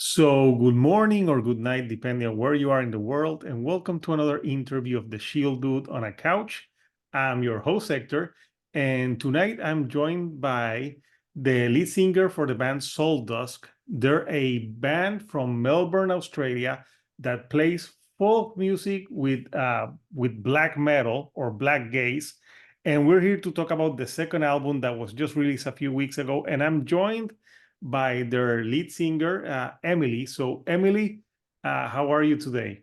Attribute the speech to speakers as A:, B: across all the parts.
A: So, good morning or good night, depending on where you are in the world, and welcome to another interview of the Shield Dude on a Couch. I'm your host, Hector, and tonight I'm joined by the lead singer for the band Suldusk. They're a band from Melbourne, Australia, that plays folk music with black metal or blackgaze. And we're here to talk about the second album that was just released a few weeks ago. And I'm joined by their lead singer, Emily. So, Emily, how are you today?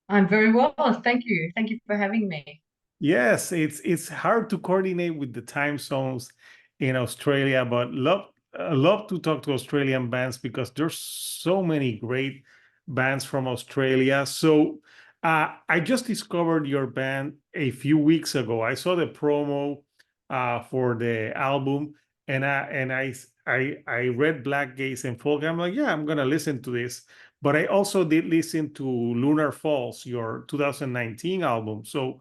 B: I'm very well. Thank you. Thank you for having me.
A: Yes, it's hard to coordinate with the time zones in Australia, but love to talk to Australian bands because there's so many great bands from Australia. So I just discovered your band a few weeks ago. I saw the promo for the album, and I read Black Gaze and Folk. I'm like, yeah, I'm gonna listen to this. But I also did listen to Lunar Falls, your 2019 album. So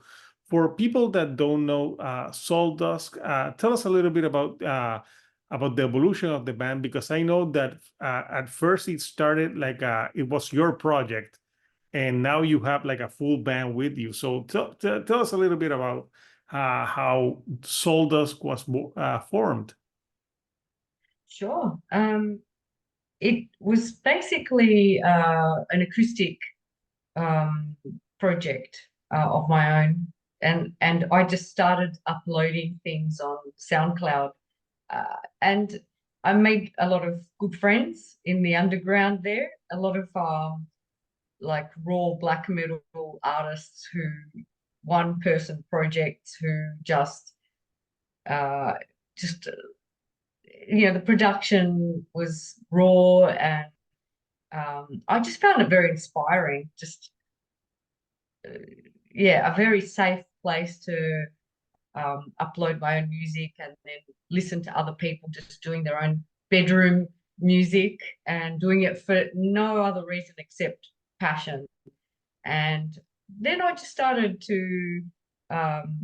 A: for people that don't know Suldusk, tell us a little bit about the evolution of the band, because I know that at first it started like it was your project, and now you have like a full band with you. So tell us a little bit about how Suldusk was formed.
B: Sure. It was basically an acoustic um, project of my own, and I just started uploading things on SoundCloud, and I made a lot of good friends in the underground there. A lot of like raw black metal artists who one person projects who uh, just the production was raw, and I just found it very inspiring. Just yeah, a very safe place to upload my own music and then listen to other people just doing their own bedroom music and doing it for no other reason except passion. And then I just started to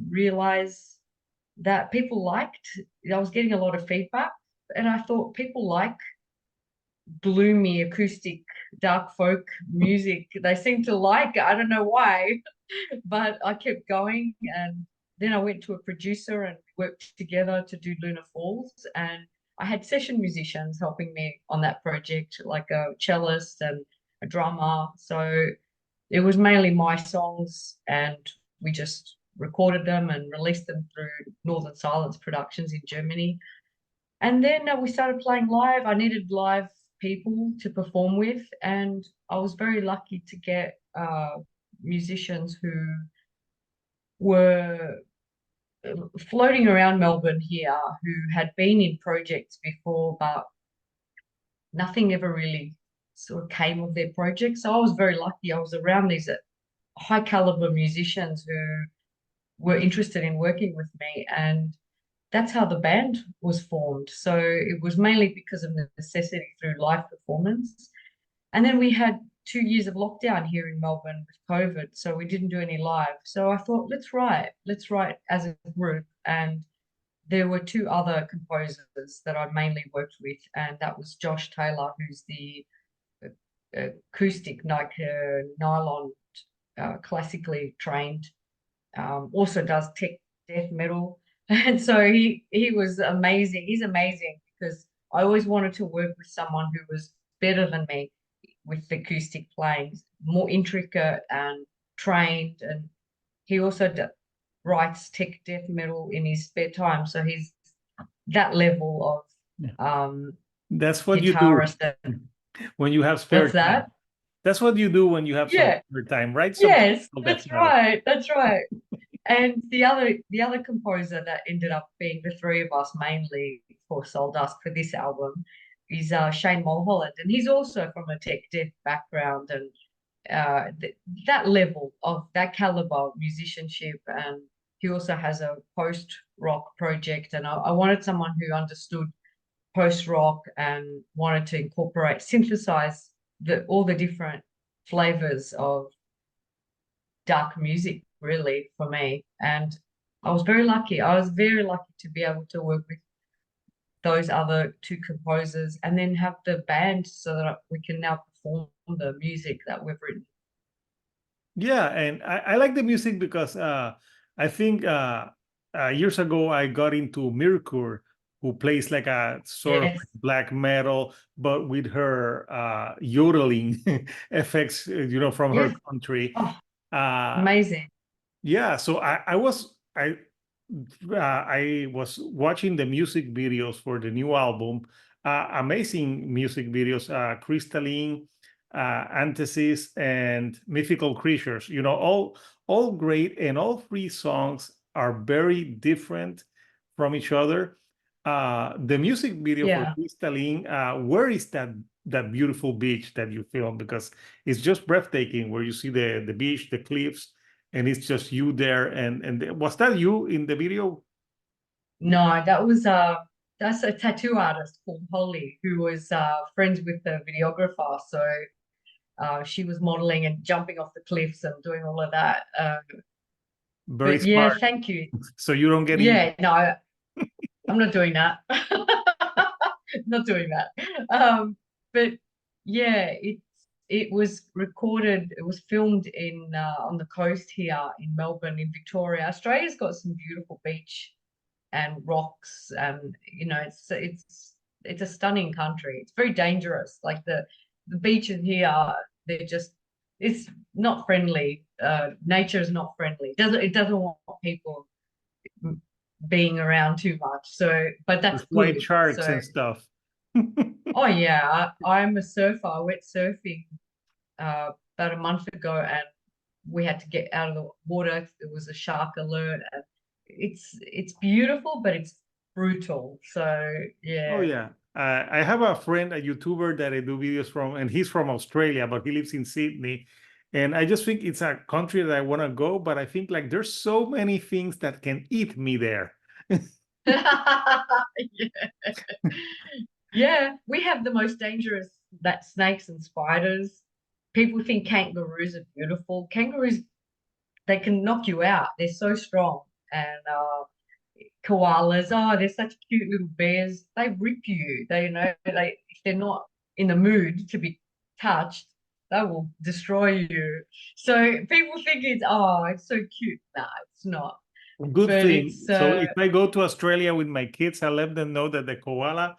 B: realize that people liked, I was getting a lot of feedback, and I thought people like gloomy acoustic dark folk music. They seem to like it. I don't know why, but I kept going, and then I went to a producer and worked together to do Lunar Falls, and I had session musicians helping me on that project, like a cellist and a drummer. So it was mainly my songs, and we just recorded them and released them through Northern Silence Productions in Germany. And then we started playing live. I needed live people to perform with, and I was very lucky to get musicians who were floating around Melbourne here, who had been in projects before, but nothing ever really sort of came of their project. So I was very lucky. I was around these high caliber musicians who were interested in working with me, and that's how the band was formed. So it was mainly because of the necessity through live performance. And then we had 2 years of lockdown here in Melbourne with COVID, so we didn't do any live. So I thought, let's write as a group. And there were two other composers that I mainly worked with, and that was Josh Taylor, who's the acoustic nylon classically trained, also does tech death metal. And so he was amazing. He's amazing because I always wanted to work with someone who was better than me with the acoustic playing, more intricate and trained. And he also writes tech death metal in his spare time. So he's that level
A: Yeah.
B: of
A: That's what you do
B: guitarist.
A: when you have spare
B: What's
A: time.
B: that?
A: That's what you do when you have some
B: Yeah.
A: spare time, right? Something
B: Yes,
A: called death
B: that's
A: metal.
B: right. That's right. And the other composer that ended up being the three of us mainly for Suldusk for this album is Shane Mulholland, and he's also from a tech death background, and that level of that caliber of musicianship. And he also has a post rock project, and I wanted someone who understood post rock and wanted to incorporate, synthesize all the different flavors of dark music, really, for me. And I was very lucky. I was very lucky to be able to work with those other two composers, and then have the band so that we can now perform the music that we've written.
A: Yeah, and I like the music because I think years ago I got into Mirkur, who plays like a sort of
B: Yes,
A: black metal, but with her yodeling effects, from her
B: yes.
A: country.
B: Oh,
A: Uh,
B: amazing.
A: yeah, so I was watching the music videos for the new album. Amazing music videos, Crystalline, Anthesis, and Mythical Creatures. All great, and all three songs are very different from each other. The music video for
B: Yeah.
A: Crystalline, where is that beautiful beach that you filmed? Because it's just breathtaking, where you see the beach, the cliffs, and it's just you there. And was that you in the video?
B: No, that's a tattoo artist called Holly who was friends with the videographer. So she was modeling and jumping off the cliffs and doing all of that.
A: Very
B: But yeah,
A: smart.
B: thank you.
A: So you don't get in.
B: Yeah, no, I'm not doing that. Not doing that. But yeah, it was filmed in on the coast here in Melbourne, in Victoria. Australia's got some beautiful beach and rocks, and it's a stunning country. It's very dangerous. Like the beaches here, they're just it's not friendly. Nature is not friendly. It doesn't want people being around too much. So, but that's
A: There's white
B: good.
A: sharks
B: So,
A: and stuff.
B: oh yeah, I'm a surfer. I went surfing about a month ago, and we had to get out of the water. There was a shark alert, and it's beautiful, but it's brutal. So
A: Oh
B: yeah.
A: yeah. I have a friend, a YouTuber that I do videos from, and he's from Australia, but he lives in Sydney. And I just think it's a country that I want to go, but I think like there's so many things that can eat me there.
B: Yeah. Yeah, we have the most dangerous that snakes and spiders. People think kangaroos are beautiful. Kangaroos, they can knock you out. They're so strong. And koalas, oh, they're such cute little bears. They rip you. If they're not in the mood to be touched, they will destroy you. So people think it's so cute. Nah, it's not.
A: Good
B: But
A: thing.
B: it's
A: So if I go to Australia with my kids, I let them know that the koala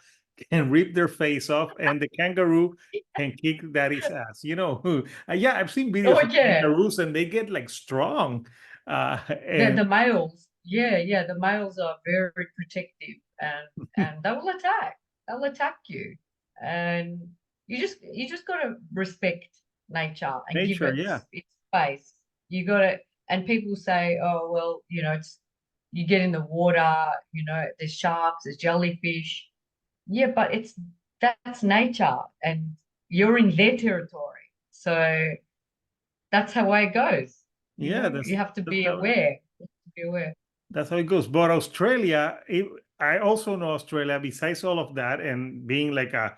A: can rip their face off and the kangaroo can kick daddy's ass. Yeah, I've seen
B: oh
A: videos of
B: yeah,
A: kangaroos and they get like strong.
B: the
A: And
B: the males, yeah, the males are very protective, and they will attack. They'll attack you, and you just gotta respect nature and give
A: nature,
B: it
A: yeah.
B: its space. You gotta, and people say, oh well, it's you get in the water, there's sharks, there's jellyfish. Yeah, but that's nature, and you're in their territory, so that's how way it goes.
A: Yeah,
B: You have to
A: that's
B: be
A: how
B: aware. You have to be aware.
A: that's how it goes. But Australia, I also know Australia. Besides all of that, and being like a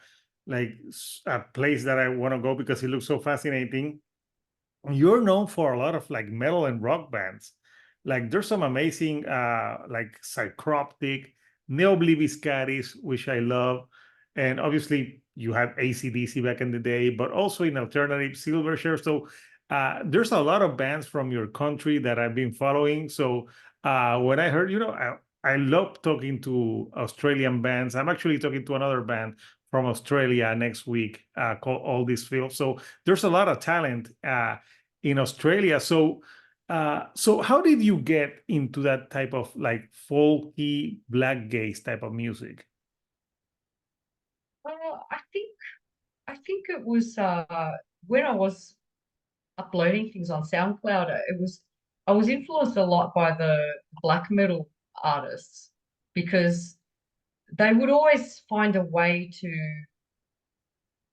A: place that I want to go because it looks so fascinating. You're known for a lot of like metal and rock bands. Like there's some amazing like Psychroptic, Neobliviscaris, which I love. And obviously you had AC/DC back in the day, but also in alternative Silverchair. So there's a lot of bands from your country that I've been following. So when I heard, I love talking to Australian bands. I'm actually talking to another band from Australia next week called All This Field. So there's a lot of talent in Australia. So how did you get into that type of like folky black gaze type of music?
B: Well, I think it was when I was uploading things on SoundCloud, I was influenced a lot by the black metal artists because they would always find a way to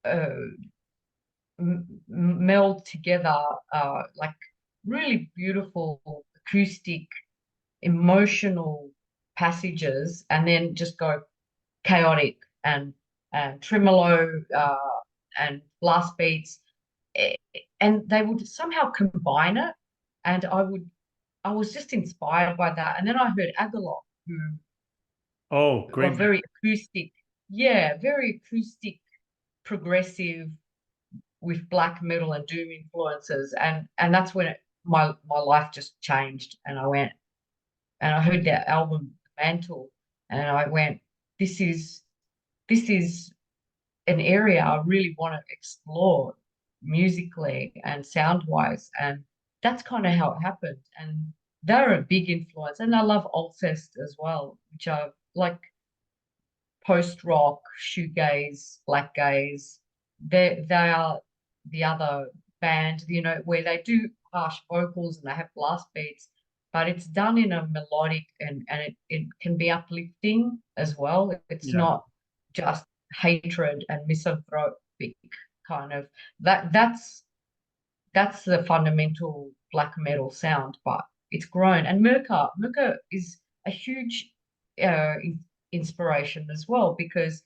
B: uh, meld together like really beautiful acoustic, emotional passages, and then just go chaotic and tremolo and blast beats. Eh, and they would somehow combine it, and I was just inspired by that. And then I heard Agalok, who
A: Oh,
B: well,
A: great.
B: very acoustic. Yeah, very acoustic, progressive with black metal and doom influences. And that's when my life just changed. And I went and I heard that album Mantle, and I went, this is an area I really want to explore musically and sound wise. And that's kind of how it happened. And they're a big influence. And I love Alcest as well, which are like post rock, shoegaze, blackgaze. They are the other band, where they do harsh vocals and they have blast beats, but it's done in a melodic and it can be uplifting as well. It's
A: Yeah.
B: not just hatred and misanthropic kind of that's the fundamental black metal sound, but it's grown. And Mirka is a huge inspiration as well, because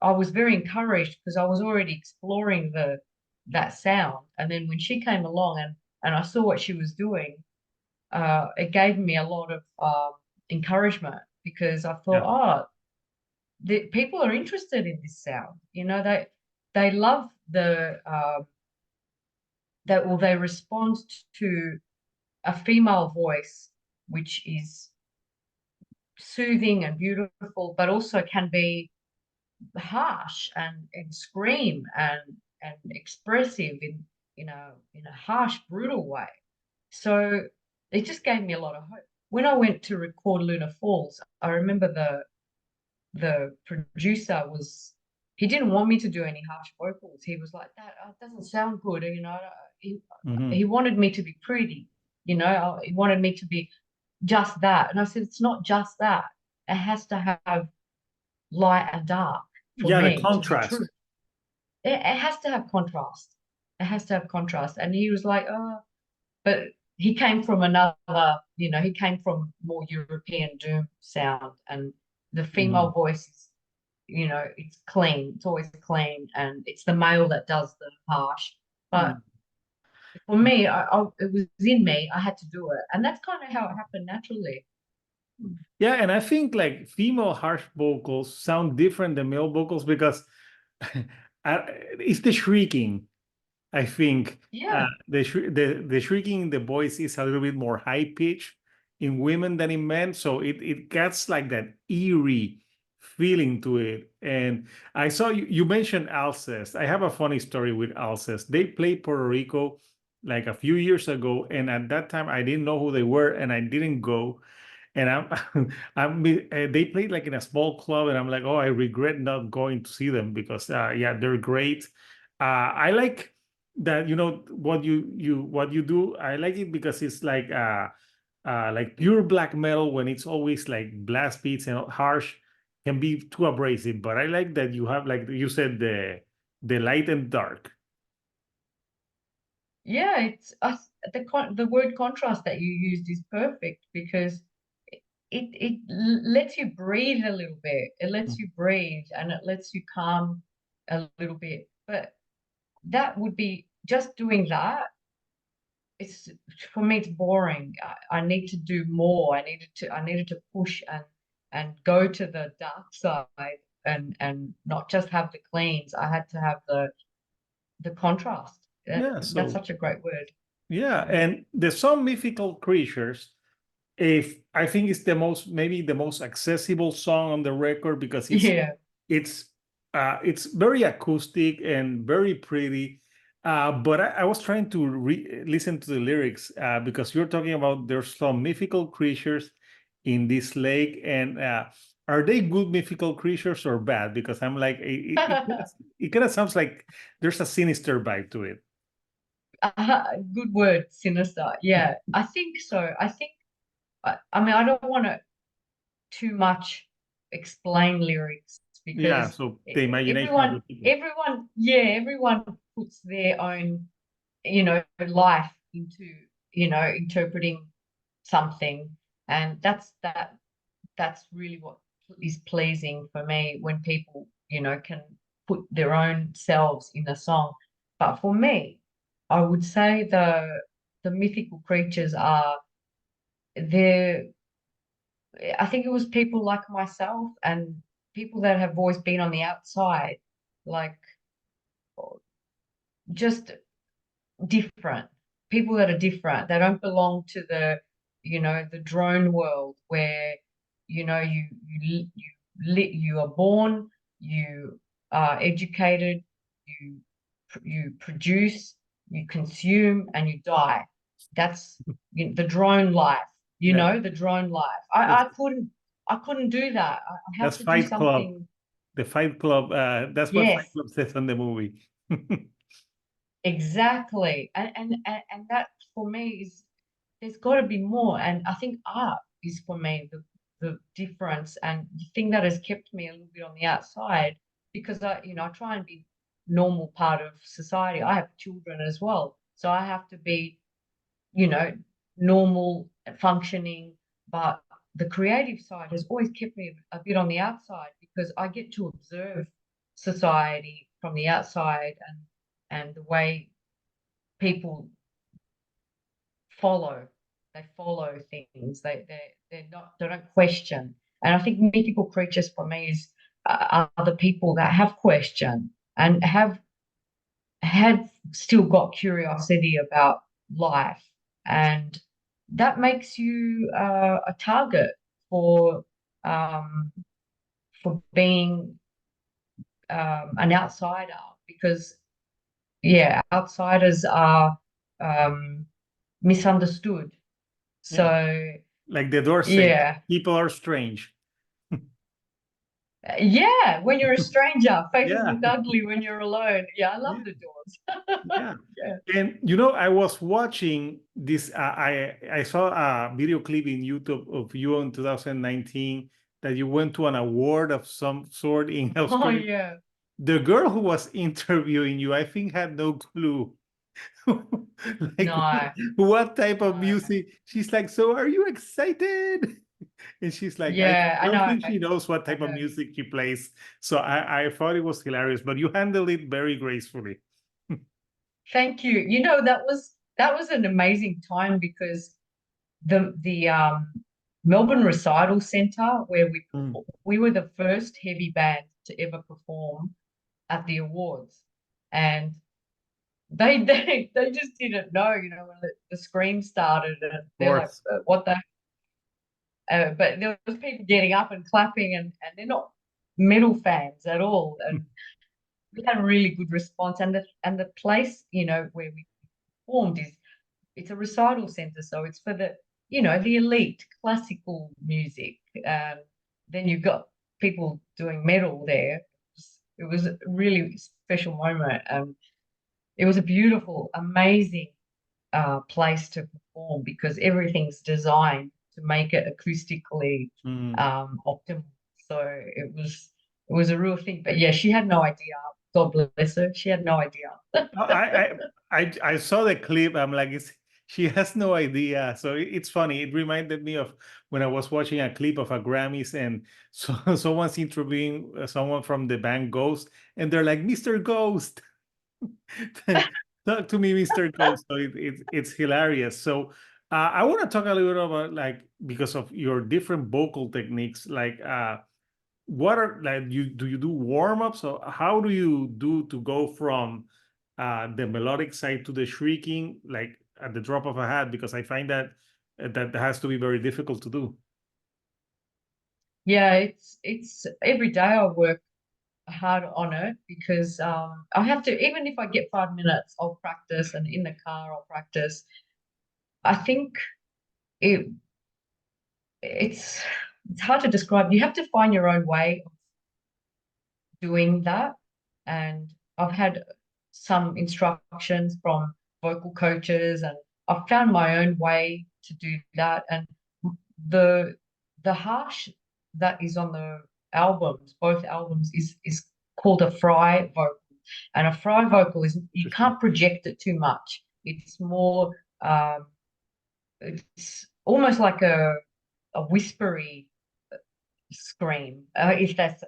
B: I was very encouraged because I was already exploring that sound. And then when she came along and I saw what she was doing, it gave me a lot of encouragement, because I thought,
A: Yeah.
B: oh, the people are interested in this sound. They love they respond to a female voice, which is soothing and beautiful, but also can be harsh and scream and expressive in a harsh, brutal way. So it just gave me a lot of hope. When I went to record Lunar Falls, I remember the producer he didn't want me to do any harsh vocals. He was like, that doesn't sound good. He
A: Hmm.
B: wanted me to be pretty, he wanted me to be just that. And I said, it's not just that. It has to have light and dark for
A: Yeah, the
B: me to be true.
A: contrast.
B: It has to have contrast. It has to have contrast. And he was like, oh, but he came from he came from more European doom sound, and the female
A: Mhm.
B: voice is, it's clean. It's always clean, and it's the male that does the harsh. But
A: Mm.
B: for me, it was in me. I had to do it, and that's kind of how it happened naturally.
A: Yeah, and I think like female harsh vocals sound different than male vocals because it's the shrieking. I think
B: Yeah,
A: the shrieking in the voice is a little bit more high pitch in women than in men, so it gets like that eerie feeling to it. And I saw you mentioned Alcest. I have a funny story with Alcest. They played Puerto Rico like a few years ago, and at that time I didn't know who they were, and I didn't go. And they played like in a small club, and I'm like, oh, I regret not going to see them because yeah, they're great. I like that, what you do. I like it because it's like pure black metal when it's always like blast beats and harsh can be too abrasive. But I like that you have, like you said, the light and dark.
B: yeah. The word contrast that you used is perfect, because it lets you breathe a little bit. It lets you breathe and it lets you calm a little bit. But that would be just doing that. It's For me, it's boring. I need to do more. I needed to push and go to the dark side, and not just have the cleans. I had to have the contrast.
A: Yeah,
B: That's
A: so
B: such a great word.
A: yeah, and the some mythical creatures, if I think it's the most, maybe the most accessible song on the record because
B: Yeah.
A: it's it's very acoustic and very pretty. But I was trying to listen to the lyrics because you're talking about there's some mythical creatures in this lake, and are they good mythical creatures or bad? Because I'm like, it kind of sounds like there's a sinister vibe to it.
B: Good word, sinister. Yeah, I think so. I mean, I don't want to too much explain lyrics,
A: Yeah,
B: because
A: so the imagination of the people.
B: everyone puts their own, life into, interpreting something. And that's really what is pleasing for me, when people, can put their own selves in a song. But for me, I would say the mythical creatures are, they're I think it was people like myself and people that have always been on the outside, like just different people that are different. They don't belong to the drone world where, you are born, you are educated, you produce, you consume, and you die. That's the drone life.
A: That
B: The drone life.
A: that's
B: I couldn't do that. I had
A: that's
B: to do
A: Fight Club.
B: something.
A: The Fight Club. That's what Fight
B: Yes,
A: Club says on the movie.
B: exactly. And that for me is there's got to be more. And I think art is for me the difference and the thing that has kept me a little bit on the outside because I try and be normal part of society. I have children as well, so I have to be, you know, normal functioning, but the creative side has always kept me a bit on the outside because I get to observe society from the outside and the way people follow. They follow things. They don't question. And I think mythical creatures for me are the people that have question and have still got curiosity about life, and that makes you a target for um, for being an outsider because yeah, outsiders are um, misunderstood.
A: Yeah,
B: So
A: like the door says,
B: yeah,
A: people are strange.
B: yeah. When you're a stranger, faces
A: Yeah,
B: look ugly when you're alone. Yeah, I love
A: yeah,
B: the doors.
A: yeah.
B: Yeah.
A: And I was watching this. I saw a video clip in YouTube of you in 2019 that you went to an award of some sort in
B: Oh
A: Australia.
B: yeah.
A: The girl who was interviewing you, I think, had no clue. Like
B: No,
A: what type of
B: no.
A: music? She's like, so are you excited? And she's like, I
B: Yeah, I
A: don't
B: know.
A: think she knows what
B: I
A: type of
B: know.
A: music she plays. So I thought it was hilarious, but you handled it very gracefully.
B: Thank you. That was an amazing time because the Melbourne Recital Centre where
A: Mm.
B: we were the first heavy band to ever perform at the awards, and they just didn't know, when the scream started, and
A: Of
B: they're like,
A: course.
B: "What the?" But there was people getting up and clapping, and they're not metal fans at all, and we had a really good response, and the place, where we performed is it's a recital center, so it's for the elite classical music. Then you've got people doing metal there. It was a really special moment. It was a beautiful, amazing place to perform because everything's designed to make it acoustically
A: Mm.
B: optimal. So it was a real thing. But yeah, she had no idea. God bless her. She had no idea.
A: I saw the clip. I'm like, she has no idea. So it's funny. It reminded me of when I was watching a clip of a Grammys and so someone's interviewing someone from the band Ghost, and they're like, Mr. Ghost. Talk to me, Mr. Ghost. So it's hilarious. So I want to talk a little bit about like because of your different vocal techniques, like what are like you do you do warm-ups or how do you do to go from the melodic side to the shrieking like at the drop of a hat? Because I find that that has to be very difficult to do.
B: Yeah, it's every day I work hard on it because I have to, even if I get 5 minutes, I'll practice, and in the car I'll practice. I think it it's it's hard to describe. You have to find your own way of doing that. And I've had some instructions from vocal coaches, and I've found my own way to do that. And the the harsh that is on the albums, both albums, is called a fry vocal. And a fry vocal is you
A: Interesting.
B: can't project it too much. It's more it's almost like a whispery scream. If that's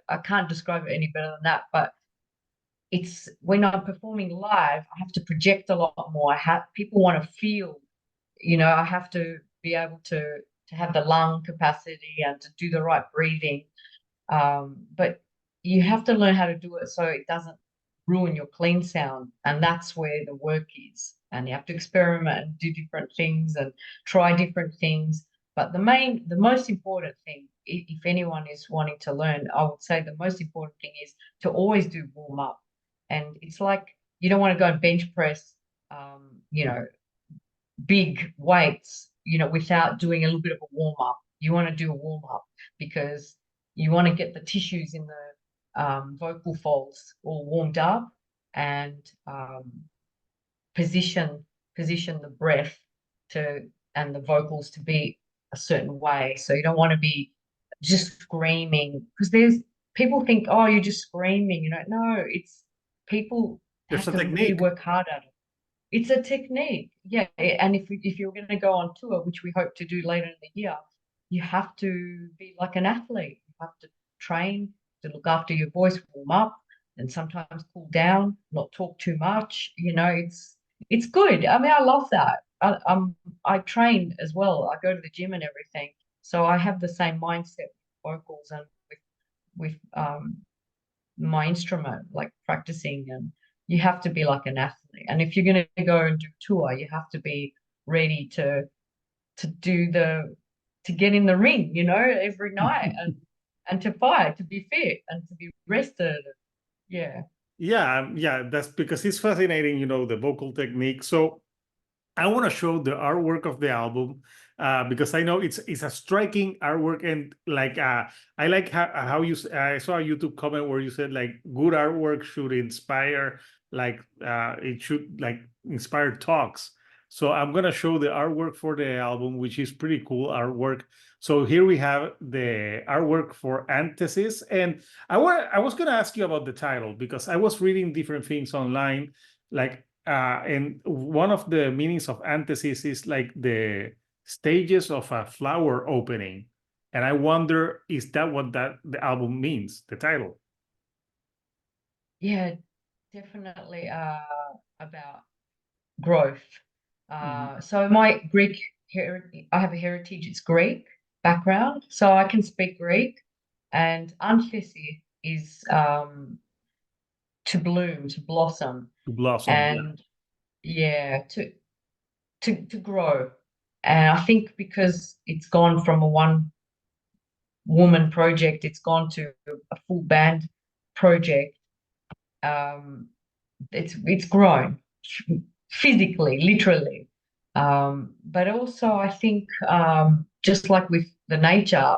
B: I can't describe it any better than that. But it's when I'm performing live, I have to project a lot more. People want to feel, I have to be able to have the lung capacity and to do the right breathing. But you have to learn how to do it so it doesn't ruin your clean sound. And that's where the work is. And you have to experiment and do different things and try different things. But the most important thing, if anyone is wanting to learn, I would say the most important thing is to always do warm up. And it's like you don't want to go and bench press, you know, big weights, without doing a little bit of a warm up. You want to do a warm up because you want to get the tissues in the vocal folds all warmed up and position the breath and the vocals to be a certain way. So you don't want to be just screaming because there's people think, oh, you're just screaming. No, it's people
A: There's
B: have
A: a
B: to really
A: technique.
B: work hard at it. It's a technique, yeah. And if you're going to go on tour, which we hope to do later in the year, you have to be like an athlete. You have to train to look after your voice, warm up, and sometimes cool down, not talk too much. It's good. I mean, I love that. I train as well. I go to the gym and everything, so I have the same mindset with vocals and with my instrument, like practicing, and you have to be like an athlete. And if you're going to go and do tour, you have to be ready to get in the ring, every night and to fight, to be fit and to be rested. Yeah.
A: Yeah, that's because it's fascinating, the vocal technique. So I want to show the artwork of the album because I know it's a striking artwork, and like I like how I saw a YouTube comment where you said like good artwork should inspire, like it should like inspire talks. So I'm gonna show the artwork for the album, which is pretty cool artwork. So here we have the artwork for Anthesis, and I was gonna ask you about the title because I was reading different things online, like and one of the meanings of anthesis is like the stages of a flower opening. And I wonder, is that what the album means, the title?
B: Yeah, definitely about growth.
A: Mhm.
B: So my I have a heritage, it's Greek background, so I can speak Greek, and Anthesis is to bloom, to blossom,
A: To blossom, yeah.
B: and yeah, to grow. And I think because it's gone from a one woman project, it's gone to a full band project. Um, it's grown physically, literally. But also, I think just like with the nature,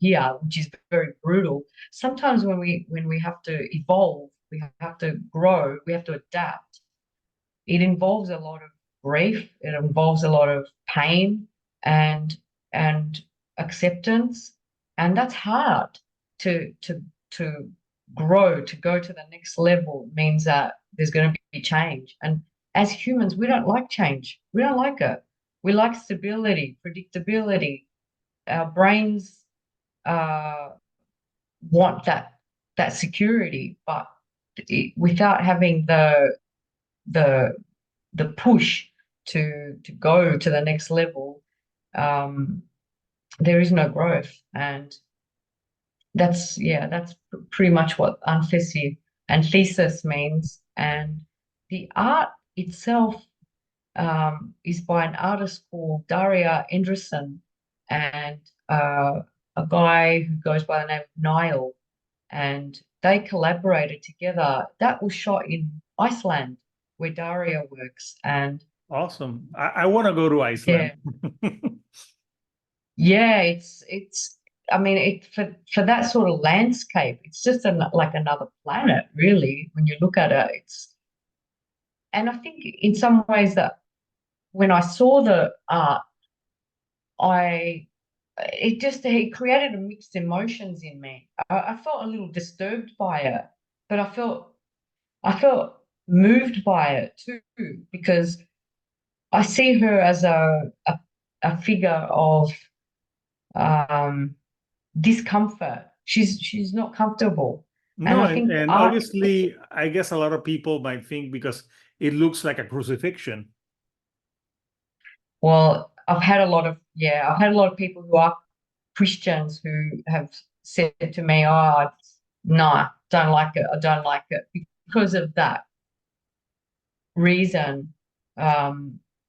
B: here, which is very brutal, sometimes when we have to evolve, we have to grow, we have to adapt. It involves a lot of grief. It involves a lot of pain and and acceptance, and that's hard to grow, to go to the next level. It means that there's going to be change, and as humans, we don't like change. We don't like it. We like stability, predictability. Our brains uh, want that security, but without having the the push to go to the next level, um, there is no growth. And that's pretty much what anthesis means. And the art itself is by an artist called Daria Endresen and a guy who goes by the name of Niall. And they collaborated together. That was shot in Iceland, where Daria works. And
A: Awesome. I want to go to Iceland.
B: yeah, yeah, it's. I mean, for that sort of landscape, it's just like another planet, really. When you look at it, and I think in some ways that when I saw the art, I it created a mixed emotions in me. I felt a little disturbed by it, but I felt moved by it too because I see her as a figure of um, discomfort. She's not comfortable, and
A: No,
B: I
A: and,
B: think
A: and
B: art.
A: obviously, I guess a lot of people might think because it looks like a crucifixion.
B: Well, I've had a lot of people who are Christians who have said to me, "Oh, no, don't like it. I don't like it," because of that reason.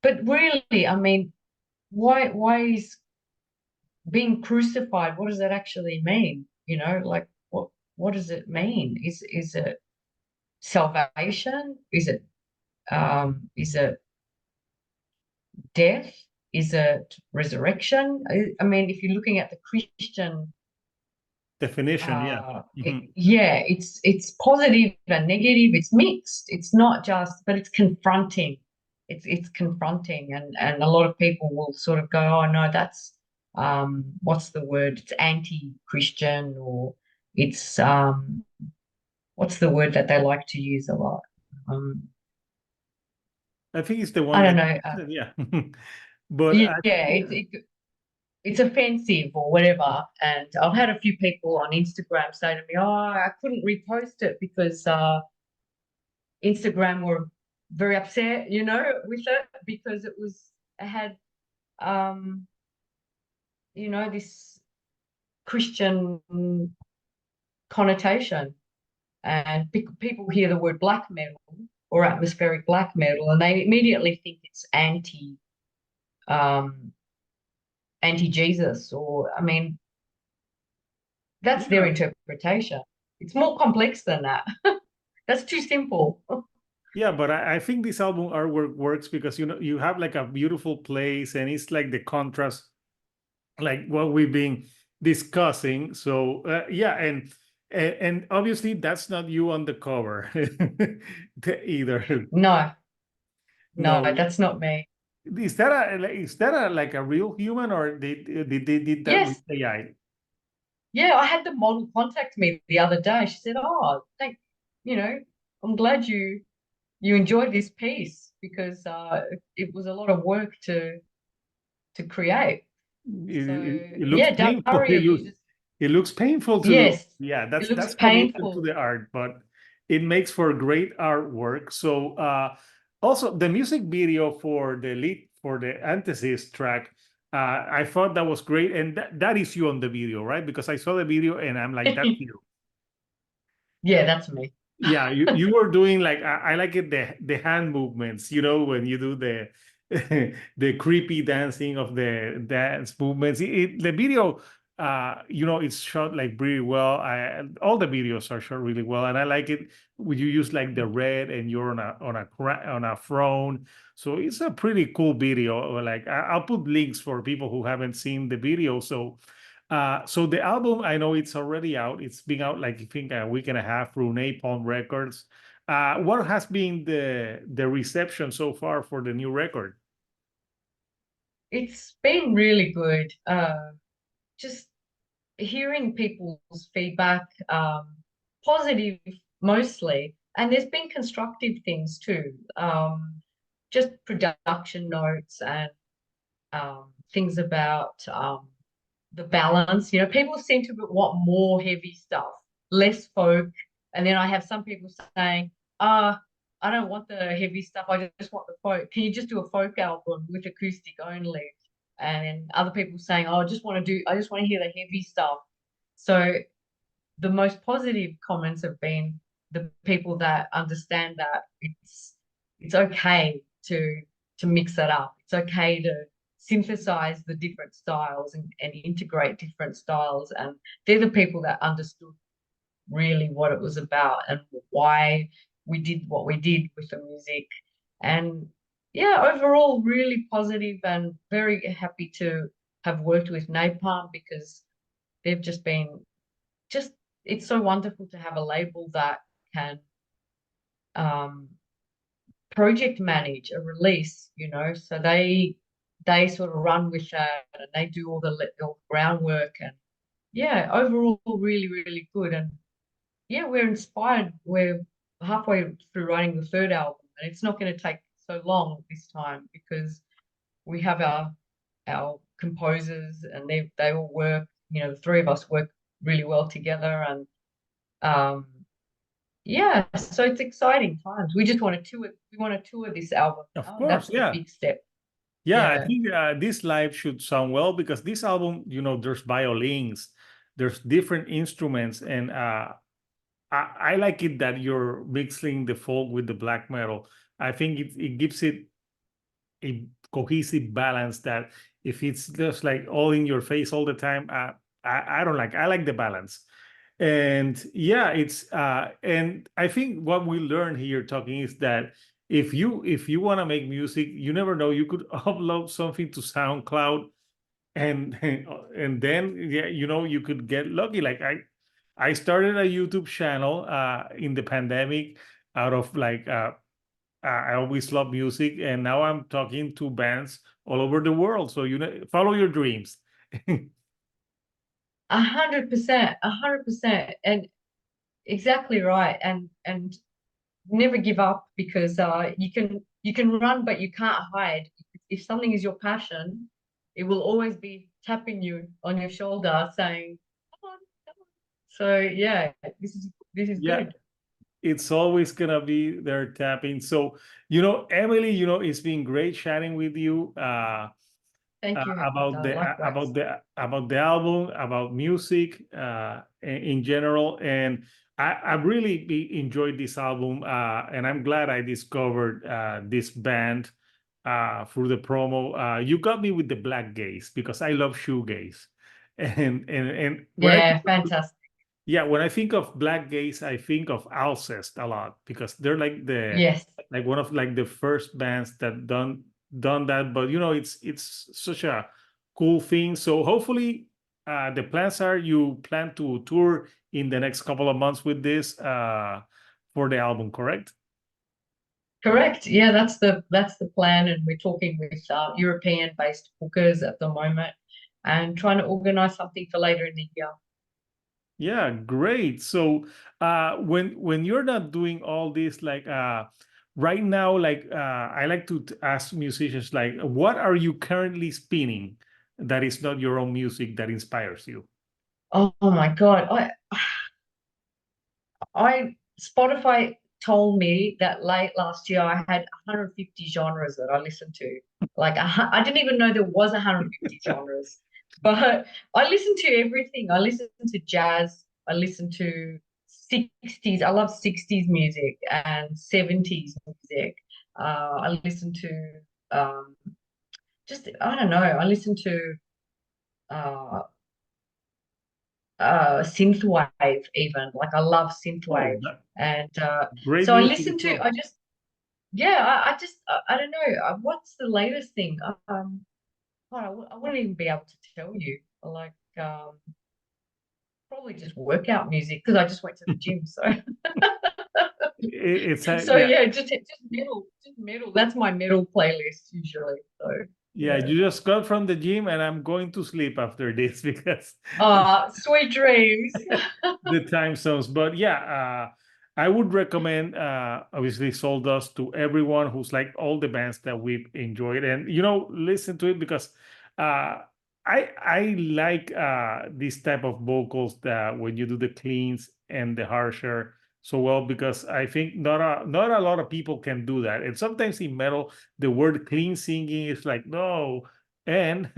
B: But really, I mean, why is being crucified? What does that actually mean? You know, like what does it mean? Is it salvation? Is it death? Is it resurrection? I mean, if you're looking at the Christian,
A: Definition, yeah.
B: yeah, it's positive and negative. It's mixed. It's not just, but it's confronting. It's confronting, and a lot of people will sort of go, "Oh no, that's what's the word? It's anti-Christian, or it's what's the word that they like to use a lot? Um,
A: I think it's the
B: I
A: one
B: don't
A: that,
B: know.
A: yeah. But
B: Yeah,
A: I,
B: it's offensive or whatever. And I've had a few people on Instagram say to me, "Oh, I couldn't repost it because Instagram were very upset, with it because it had this Christian connotation." And people hear the word black metal or atmospheric black metal, and they immediately think it's um, anti-Jesus, or I mean, that's their
A: yeah,
B: interpretation. It's more complex than that. That's too simple.
A: yeah, but I think this album artwork works because you have like a beautiful place, and it's like the contrast, like what we've been discussing. So yeah, and obviously that's not you on the cover either.
B: No, no,
A: No,
B: that's not me.
A: is that a like a real human, or they did that with
B: Yes,
A: AI?
B: yeah, I had the model contact me the other day. She said, "Oh, you know, I'm glad you enjoyed this piece because it was a lot of work to create." So
A: It looks
B: yeah,
A: painful.
B: Daria uses,
A: It looks painful to look.
B: yes,
A: Yeah,
B: it looks
A: that's commitment to
B: painful.
A: the art, but it makes for great artwork. So also the music video for the lead for the Anthesis track, I thought that was great, and that is you on the video, right? Because I saw the video and I'm like, that's you.
B: Yeah, that's me.
A: Yeah, you were doing like I like it, the hand movements, when you do the the creepy dancing of the dance movements. The video, it's shot like pretty well. All the videos are shot really well, and I like it when you use like the red and you're on a throne. So it's a pretty cool video. Like I'll put links for people who haven't seen the video. So the album, I know it's already out. It's been out like I think a week and a half through Napalm Records. What has been the reception so far for the new record?
B: It's been really good. Just hearing people's feedback, positive mostly, and there's been constructive things too. Just production notes and things about the balance. People seem to want more heavy stuff, less folk. And then I have some people saying, I don't want the heavy stuff. I just want the folk. Can you just do a folk album with acoustic only? And then other people saying, oh, I just want to hear the heavy stuff. So the most positive comments have been the people that understand that it's okay to mix it up. It's okay to synthesize the different styles and integrate different styles. And they're the people that understood really what it was about and why we did what we did with the music. And yeah, overall, really positive and very happy to have worked with Napalm because they've just it's so wonderful to have a label that can um, project manage a release. So they sort of run with that and they do all the groundwork, and yeah, overall really, really good. And yeah, we're inspired. We're halfway through writing the third album, and it's not going to take so long this time because we have our composers and they all work, the three of us work really well together. And um yeah, so it's exciting times. We just want to tour. We want to tour this album
A: Of
B: and
A: course,
B: that's the
A: yeah.
B: big step.
A: Yeah, I
B: Yeah.
A: think this live should sound well because this album, there's violins, there's different instruments, and I like it that you're mixing the folk with the black metal. I think it gives it a cohesive balance that if it's just like all in your face all the time, I don't like. I like the balance. And yeah, it's and I think what we learned here talking is that if you want to make music, you never know. You could upload something to SoundCloud and and then yeah, you could get lucky. Like I started a YouTube channel in the pandemic out of like I always love music, and now I'm talking to bands all over the world. So follow your dreams.
B: 100%, 100%, and exactly right. And never give up because you can run, but you can't hide. If something is your passion, it will always be tapping you on your shoulder, saying, "Come on, come on." So yeah, this is
A: Yeah,
B: good.
A: it's always gonna be there tapping. So, Emily, it's been great chatting with you.
B: Thank you,
A: About
B: Hector.
A: the
B: Likewise.
A: about the album, about music in general, and I really enjoyed this album, and I'm glad I discovered this band through the promo. You got me with the Blackgaze because I love shoegaze, and when I
B: Yeah, fantastic.
A: yeah, when I think of Blackgaze, I think of Alcest a lot because they're like the
B: Yes,
A: like one of like the first bands that done that. But it's such a cool thing. So hopefully, the plans are you plan to tour in the next couple of months with this for the album, correct?
B: correct. Yeah, that's the plan, and we're talking with European-based bookers at the moment, and trying to organize something for later in the year.
A: Yeah, great. So when you're not doing all this, like right now, like I like to ask musicians, like, what are you currently spinning that is not your own music that inspires you?
B: Oh my God. I Spotify told me that late last year I had 150 genres that I listened to. Like I didn't even know there was 150 genres, but I listen to everything. I listen to jazz. I listen to 60s. I love 60s music and 70s music. I listen to just I don't know. I listen to uh, synthwave even. Like I love
A: Oh,
B: synthwave, and
A: great
B: so I
A: music as
B: listen to.
A: well.
B: I don't know. What's the latest thing? I wouldn't even be able to tell you. Like probably just workout music because I just went to the gym. So
A: It's
B: so
A: yeah,
B: yeah, just metal, just metal. That's my metal playlist usually. So
A: yeah.
B: yeah.
A: You just got from the gym, and I'm going to sleep after this because
B: Sweet dreams.
A: the time zones. But yeah, I would recommend obviously Soul Dust to everyone who's like all the bands that we've enjoyed, and listen to it because uh, I like this type of vocals that when you do the cleans and the harsher so well because I think not a lot of people can do that, and sometimes in metal the word clean singing is like no, and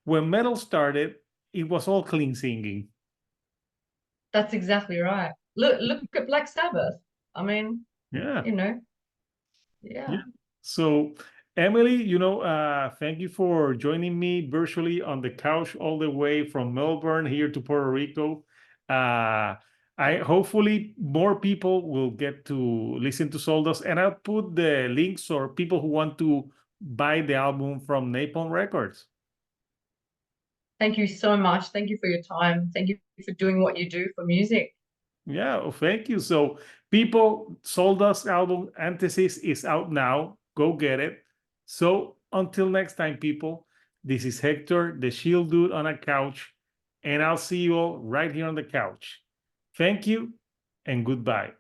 A: when metal started it was all clean singing.
B: That's exactly right. Look at Black Sabbath. I mean,
A: Yeah.
B: you know,
A: Yeah.
B: yeah.
A: So, Emily, thank you for joining me virtually on the couch all the way from Melbourne here to Puerto Rico. Uh, I hopefully more people will get to listen to Soldos, and I'll put the links or people who want to buy the album from Napalm Records.
B: Thank you so much. Thank you for your time. Thank you for doing what you do for music.
A: Yeah, well, thank you. So, people, Soldos album Anthesis is out now. Go get it. So, until next time, people, this is Hector, the Shield Dude on a couch, and I'll see you all right here on the couch. Thank you and goodbye.